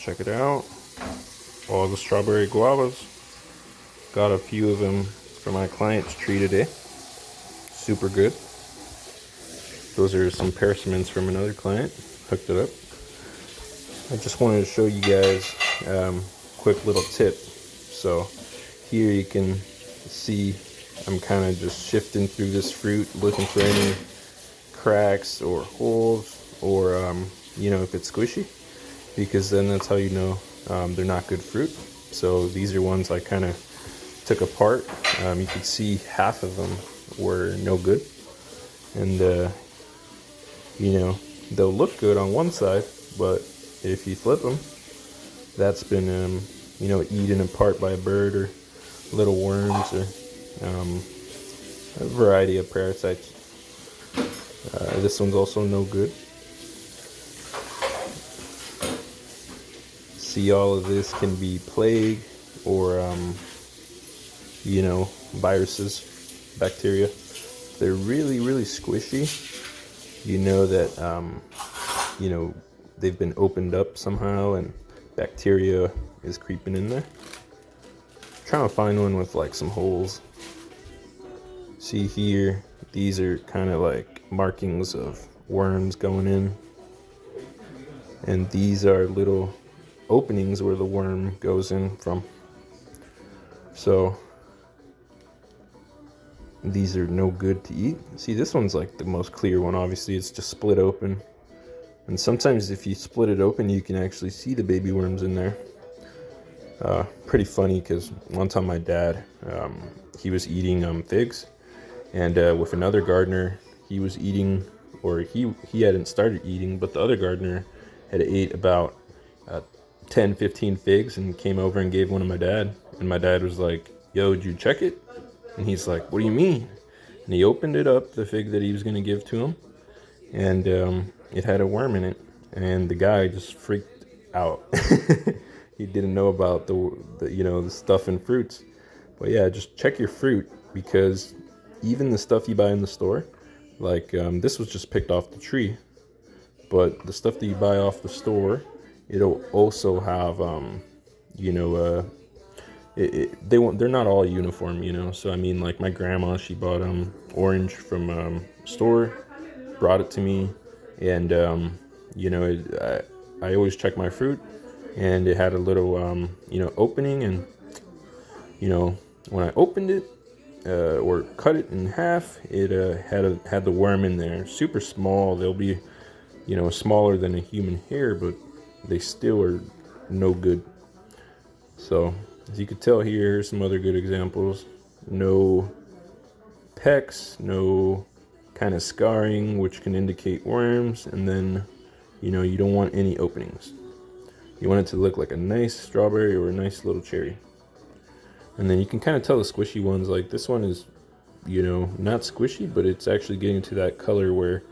Check it out. All the strawberry guavas. Got a few of them for my client's tree today. Super good. Those are some persimmons from another client. Hooked it up. I just wanted to show you guys quick little tip. So here you can see I'm kind of just shifting through this fruit, looking for any cracks or holes, or if it's squishy, because then that's how you know they're not good fruit. So these are ones I kind of took apart. You could see half of them were no good, and they'll look good on one side, but if you flip them, that's been eaten apart by a bird or little worms or a variety of parasites. This one's also no good. See, all of this can be plague or viruses, bacteria. They're really, really squishy. You know that they've been opened up somehow and bacteria is creeping in there. Trying to find one with like some holes. See here, these are kind of like markings of worms going in, and these are little openings where the worm goes in from. So these are no good to eat. See, this one's like the most clear one. Obviously it's just split open, and sometimes if you split it open you can actually see the baby worms in there. Pretty funny, because one time my dad, he was eating figs, and with another gardener he was eating, or he hadn't started eating, but the other gardener had ate about 10-15 figs and came over and gave one to my dad, and my dad was like, "Yo, did you check it?" And he's like, "What do you mean?" And he opened it up, the fig that he was going to give to him, and it had a worm in it, and the guy just freaked out. He didn't know about the stuff in fruits. But yeah, just check your fruit, because even the stuff you buy in the store, like this was just picked off the tree, but the stuff that you buy off the store, it'll also have they're not all uniform, so I mean, like my grandma, she bought orange from store, brought it to me, and I always check my fruit, and it had a little opening, and when I opened it or cut it in half, it had the worm in there. Super small. They'll be smaller than a human hair, but they still are no good. So as you can tell here, here's some other good examples. No pecks, no kind of scarring, which can indicate worms, and then you don't want any openings. You want it to look like a nice strawberry or a nice little cherry. And then you can kind of tell the squishy ones, like this one is not squishy, but it's actually getting to that color where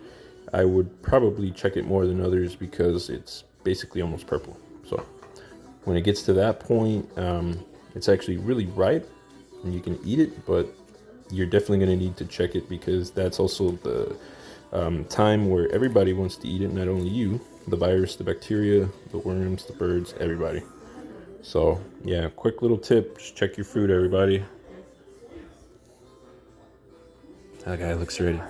I would probably check it more than others, because it's basically almost purple. So when it gets to that point, it's actually really ripe and you can eat it, but you're definitely going to need to check it, because that's also the time where everybody wants to eat it, not only you, the virus, the bacteria, the worms, the birds, everybody. So yeah, quick little tip, just check your fruit, everybody. That guy looks ready.